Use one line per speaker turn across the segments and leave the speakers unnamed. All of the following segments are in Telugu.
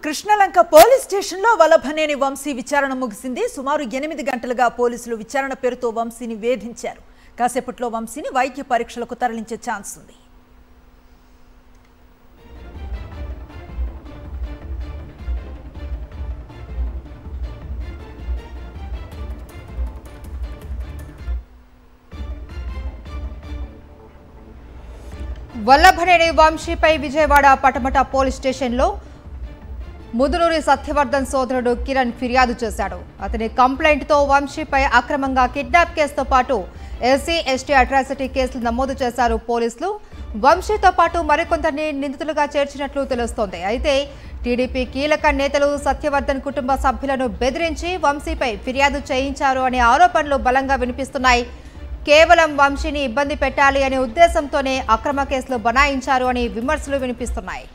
కృష్ణలంక పోలీస్ స్టేషన్లో వల్లభనేని వంశీ విచారణ ముగిసింది. సుమారు 8 గంటలుగా పోలీసులు విచారణ పేరుతో వంశీని వేధించారు. కాసేపట్లో వంశీని వైద్య పరీక్షలకు తరలించే ఛాన్స్ ఉంది.
వల్లభనేని వంశీపై విజయవాడ పటమట పోలీస్ స్టేషన్లో ముదునూరి సత్యవర్ధన్ సోదరుడు కిరణ్ ఫిర్యాదు చేశాడు. అతని కంప్లైంట్తో వంశీపై అక్రమంగా కిడ్నాప్ కేసుతో పాటు ఎస్సీ ఎస్టీ అట్రాసిటీ కేసులు నమోదు చేశారు పోలీసులు. వంశీతో పాటు మరికొందరిని నిందితులుగా చేర్చినట్లు తెలుస్తోంది. అయితే టీడీపీ కీలక నేతలు సత్యవర్ధన్ కుటుంబ సభ్యులను బెదిరించి వంశీపై ఫిర్యాదు చేయించారు అనే ఆరోపణలు బలంగా వినిపిస్తున్నాయి. కేవలం వంశీని ఇబ్బంది పెట్టాలి అనే ఉద్దేశంతోనే అక్రమ కేసులు బనాయించారు అని విమర్శలు వినిపిస్తున్నాయి.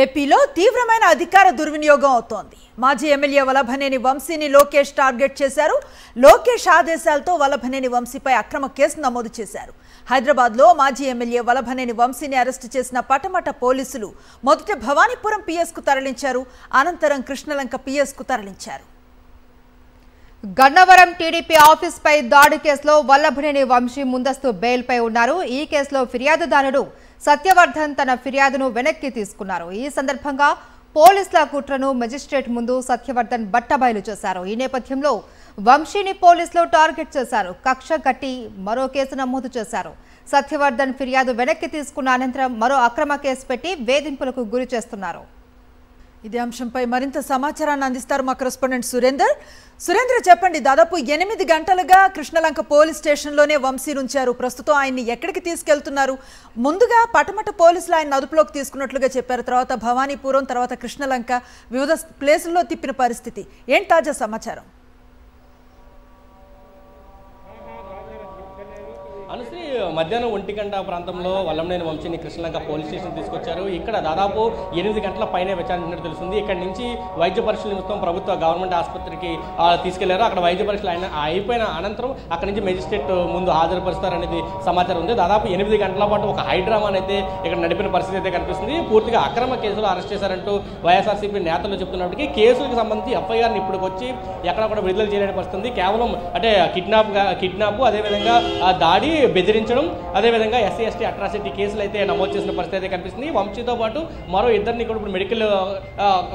ఏపీలో తీవ్రమైన అధికార దుర్వినియోగం అవుతోంది. మాజీ ఎమ్మెల్యే వల్లభనేని వంశీని లోకేష్ టార్గెట్ చేశారు. లోకేష్ ఆదేశాలతో వల్లభనేని వంశీపై అక్రమ కేసు నమోదు చేశారు. హైదరాబాద్లో మాజీ ఎమ్మెల్యే వల్లభనేని వంశీని అరెస్టు చేసిన పటమట పోలీసులు మొదట భవానీపురం పిఎస్కు తరలించారు. అనంతరం కృష్ణలంక పిఎస్కు తరలించారు.
గన్నవరం టీడీపీ ఆఫీస్పై దాడి కేసులో వల్లభనేని వంశీ ముందస్తు బెయిల్పై ఉన్నారు. ఈ కేసులో ఫిర్యాదుదారుడు సత్యవర్ధన్ తన ఫిర్యాదును వెనక్కి తీసుకున్నారు. ఈ సందర్భంగా పోలీసుల కుట్రను మెజిస్ట్రేట్ ముందు సత్యవర్ధన్ బట్టబయలు చేశారు. ఈ నేపథ్యంలో వంశీని పోలీసులు టార్గెట్ చేశారు. కక్ష కట్టి మరో కేసు నమోదు చేశారు. సత్యవర్ధన్ ఫిర్యాదు వెనక్కి తీసుకున్న అనంతరం మరో అక్రమ కేసు పెట్టి వేధింపులకు గురి చేస్తున్నారు.
ఇదే అంశంపై మరింత సమాచారాన్ని అందిస్తారు మా కరెస్పాండెంట్ సురేంద్ర. చెప్పండి, దాదాపు 8 గంటలుగా కృష్ణలంక పోలీస్ స్టేషన్లోనే వంశీ ఉంచారు. ప్రస్తుతం ఆయన్ని ఎక్కడికి తీసుకెళ్తున్నారు? ముందుగా పటమట పోలీసులు ఆయన అదుపులోకి తీసుకున్నట్లుగా చెప్పారు. తర్వాత భవానీపురం, తర్వాత కృష్ణలంక వివిధ ప్లేసుల్లో తిప్పిన పరిస్థితి ఏంటి? తాజా సమాచారం.
అనుశ్రీ, మధ్యాహ్నం 1 గంట ప్రాంతంలో వల్లభనేని వంశీని కృష్ణలంక పోలీస్ స్టేషన్ తీసుకొచ్చారు. ఇక్కడ దాదాపు 8 గంటల పైనే విచారించినట్టు తెలుస్తుంది. ఇక్కడ నుంచి వైద్య పరీక్షల నిమిత్తం ప్రభుత్వ గవర్నమెంట్ ఆసుపత్రికి తీసుకెళ్లారు. అక్కడ వైద్య పరీక్షలు అయిపోయిన అనంతరం అక్కడ నుంచి మెజిస్ట్రేట్ ముందు హాజరుపరుస్తారనేది సమాచారం ఉంది. దాదాపు 8 గంటల పాటు ఒక హైడ్రామాని అయితే ఇక్కడ నడిపిన పరిస్థితి అయితే కనిపిస్తుంది. పూర్తిగా అక్రమ కేసులు అరెస్ట్ చేశారంటూ వైఎస్ఆర్సీపీ నేతలు చెప్తున్నప్పటికీ కేసులకు సంబంధించి ఎఫ్ఐఆర్ని ఇప్పుడు వచ్చి ఎక్కడ కూడా విడుదల చేయలేని పరిస్థితి. కేవలం అంటే కిడ్నాప్ అదేవిధంగా దాడి, బెదిరించడం, అదేవిధంగా ఎస్సీ ఎస్టీ అట్రాసిటీ కేసులు అయితే నమోదు చేసిన పరిస్థితి అయితే కనిపిస్తుంది. వంశీతో పాటు మరో ఇద్దరిని కూడా ఇప్పుడు మెడికల్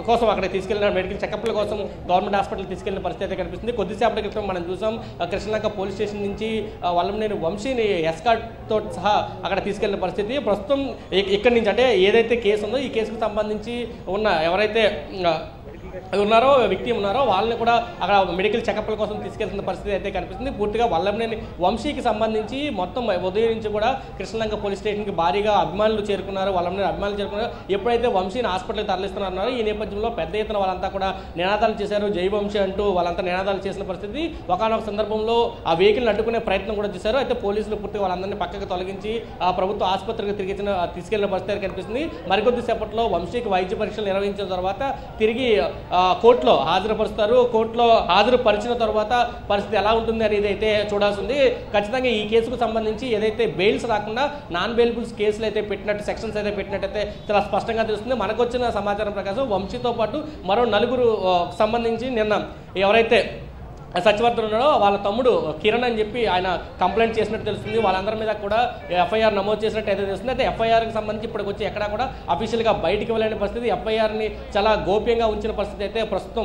కోసం అక్కడ తీసుకెళ్లిన మెడికల్ చెకప్ల కోసం గవర్నమెంట్ హాస్పిటల్ తీసుకెళ్లిన పరిస్థితి అయితే కనిపిస్తుంది. కొద్దిసేపటి క్రితం మనం చూసాం కృష్ణలంక పోలీస్ స్టేషన్ నుంచి వల్లభనేని వంశీని ఎస్కార్ట్తో సహా అక్కడ తీసుకెళ్లిన పరిస్థితి. ప్రస్తుతం ఇక్కడి నుంచి అంటే ఏదైతే కేసు ఉందో ఈ కేసుకు సంబంధించి ఉన్న ఎవరైతే ఉన్నారో విక్టిమ్ ఉన్నారో వాళ్ళని కూడా అక్కడ మెడికల్ చెకప్ల కోసం తీసుకెళ్తున్న పరిస్థితి అయితే కనిపిస్తుంది. పూర్తిగా వల్లభనేని వంశీకి సంబంధించి మొత్తం ఉదయం నుంచి కూడా కృష్ణలంక పోలీస్ స్టేషన్కి భారీగా అభిమానులు చేరుకున్నారు. వల్లభనేని అభిమానులు చేరుకున్నారు. ఎప్పుడైతే వంశీని హాస్పిటల్కి తరలిస్తున్నారో ఈ నేపథ్యంలో పెద్ద ఎత్తున వాళ్ళంతా కూడా నినాదాలు చేశారు. జై వంశీ అంటూ వాళ్ళంతా నినాదాలు చేసిన పరిస్థితి. ఒకనొక సందర్భంలో ఆ వెహికల్ని అడ్డుకునే ప్రయత్నం కూడా చేశారు. అయితే పోలీసులు పూర్తిగా వాళ్ళందరినీ పక్కకు తొలగించి ఆ ప్రభుత్వ ఆసుపత్రికి తీసుకెళ్లిన పరిస్థితి కనిపిస్తుంది. మరికొద్ది సేపట్లో వంశీకి వైద్య పరీక్షలు నిర్వహించిన తర్వాత తిరిగి కోర్టులో హాజరుపరుస్తారు. కోర్టులో హాజరుపరిచిన తర్వాత పరిస్థితి ఎలా ఉంటుంది అనేది అయితే చూడాల్సి ఉంది. ఖచ్చితంగా ఈ కేసుకు సంబంధించి ఏదైతే బెయిల్స్ రాకుండా నాన్ బెయిలబుల్స్ కేసులు అయితే పెట్టినట్టు, సెక్షన్స్ అయితే పెట్టినట్టయితే చాలా స్పష్టంగా తెలుస్తుంది. మనకు వచ్చిన సమాచారం ప్రకారం వంశీతో పాటు మరో 4 సంబంధించి నిన్న ఎవరైతే సత్యవర్ధన్ ఉన్నాడో వాళ్ళ తమ్ముడు కిరణ్ అని చెప్పి ఆయన కంప్లైంట్ చేసినట్టు తెలుస్తుంది. వాళ్ళందరి మీద కూడా ఎఫ్ఐఆర్ నమోదు చేసినట్టు అయితే తెలుస్తుంది. అయితే ఎఫ్ఐఆర్కి సంబంధించి ఇప్పటికి వచ్చి ఎక్కడా కూడా అఫీషియల్గా బయటికి వెళ్ళని పరిస్థితి. ఎఫ్ఐఆర్ని చాలా గోప్యంగా ఉంచిన పరిస్థితి అయితే ప్రస్తుతం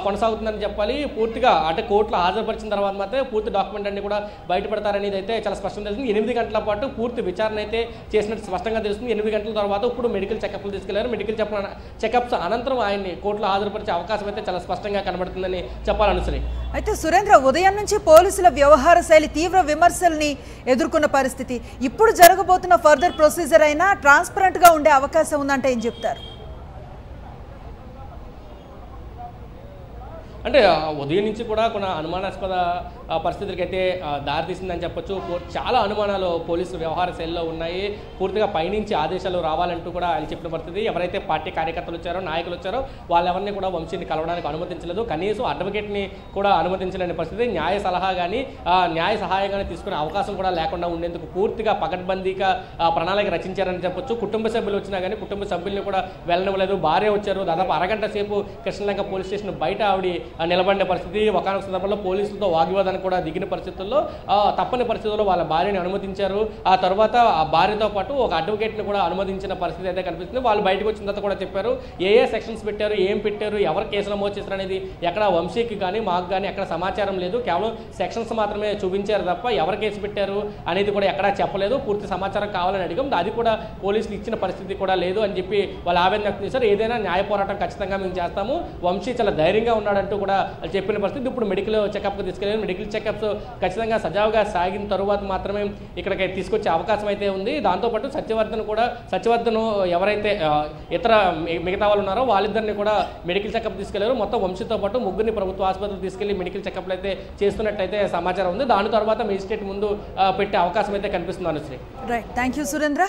కొనసాగుతుందని చెప్పాలి. పూర్తిగా అంటే కోర్టులో హాజరుపరిచిన తర్వాత మాత్రమే పూర్తి డాక్యుమెంట్ అన్ని కూడా బయటపడతారనేది అయితే చాలా స్పష్టంగా తెలుస్తుంది. 8 గంటల పాటు పూర్తి విచారణ అయితే చేసినట్టు స్పష్టంగా తెలుస్తుంది. 8 గంటల తర్వాత ఇప్పుడు మెడికల్ చెకప్లు తీసుకెళ్లారు. మెడికల్ చెకప్స్ అనంతరం ఆయన్ని కోర్టులో హాజరుపరిచే అవకాశం అయితే చాలా స్పష్టంగా కనబడుతుందని చెప్పాలనుసరి.
అయితే సురేంద్ర, ఉదయం నుంచి పోలీసుల వ్యవహార శైలి తీవ్ర విమర్శల్ని ఎదుర్కొన్న పరిస్థితి. ఇప్పుడు జరగబోతున్న ఫర్దర్ ప్రొసీజర్ అయినా ట్రాన్స్పరెంట్ గా ఉండే అవకాశం ఉందంటే ఏం చెప్తారు?
అంటే ఉదయం నుంచి కూడా కొన్ని అనుమానాస్పద పరిస్థితులకి అయితే దారితీసిందని చెప్పొచ్చు. చాలా అనుమానాలు పోలీసు వ్యవహార శైలిలో ఉన్నాయి. పూర్తిగా పైనుంచి ఆదేశాలు రావాలంటూ కూడా ఆయన చెప్పిన పరిస్థితి. ఎవరైతే పార్టీ కార్యకర్తలు వచ్చారో నాయకులు వచ్చారో వాళ్ళెవరిని కూడా వంశీని కలవడానికి అనుమతించలేదు. కనీసం అడ్వకేట్ని కూడా అనుమతించలేని పరిస్థితి. న్యాయ సలహా కానీ న్యాయ సహాయం కానీ తీసుకునే అవకాశం కూడా లేకుండా ఉండేందుకు పూర్తిగా పకడ్బందీగా ప్రణాళిక రచించారని చెప్పొచ్చు. కుటుంబ సభ్యులు వచ్చినా కానీ కుటుంబ సభ్యుల్ని కూడా వెళ్ళనివ్వలేదు. భార్య వచ్చారు, దాదాపు అరగంట సేపు కృష్ణలంక పోలీస్ స్టేషన్ బయట ఆవిడ నిలబడిన పరిస్థితి. ఒకనొక సందర్భంలో పోలీసులతో వాగ్వివాదానికి కూడా దిగిన పరిస్థితుల్లో తప్పని పరిస్థితుల్లో వాళ్ళ భార్యని అనుమతించారు. ఆ తర్వాత ఆ భార్యతో పాటు ఒక అడ్వకేట్ని కూడా అనుమతించిన పరిస్థితి అయితే కనిపిస్తుంది. వాళ్ళు బయటకు వచ్చిన తర్వాత కూడా చెప్పారు ఏ సెక్షన్స్ పెట్టారు, ఏం పెట్టారు, ఎవరు కేసులు నమోదు చేశారు అనేది ఎక్కడ వంశీకి కానీ మాకు కానీ ఎక్కడ సమాచారం లేదు. కేవలం సెక్షన్స్ మాత్రమే చూపించారు తప్ప ఎవరు కేసు పెట్టారు అనేది కూడా ఎక్కడా చెప్పలేదు. పూర్తి సమాచారం కావాలని అడిగాం, అది కూడా పోలీసులు ఇచ్చిన పరిస్థితి కూడా లేదు అని చెప్పి వాళ్ళు ఆవేదన వ్యక్తం చేశారు. ఏదైనా న్యాయ పోరాటం ఖచ్చితంగా మేము చేస్తాము, వంశీ చాలా ధైర్యంగా ఉన్నాడంటూ కూడా చెప్పిన పరిస్థితి. ఇప్పుడు మెడికల్ చెకప్కి తీసుకెళ్ళారు. మెడికల్ చెకప్స్ ఖచ్చితంగా సజావుగా సాగిన తరువాత మాత్రమే ఇక్కడికి తీసుకొచ్చే అవకాశం అయితే ఉంది. దాంతోపాటు సత్యవర్ధన్ ఎవరైతే ఇతర మిగతా వాళ్ళు ఉన్నారో వాళ్ళిద్దరిని కూడా మెడికల్ చెకప్ తీసుకెళ్లారు. మొత్తం వంశీతో పాటు ముగ్గురిని ప్రభుత్వ ఆసుపత్రికి తీసుకెళ్లి మెడికల్ చెకప్లు అయితే చేస్తున్నట్టయితే సమాచారం ఉంది. దాని తర్వాత మేజిస్ట్రేట్ ముందు పెట్టే అవకాశం అయితే కనిపిస్తుంది Anusri.
Right, thank you Surendra.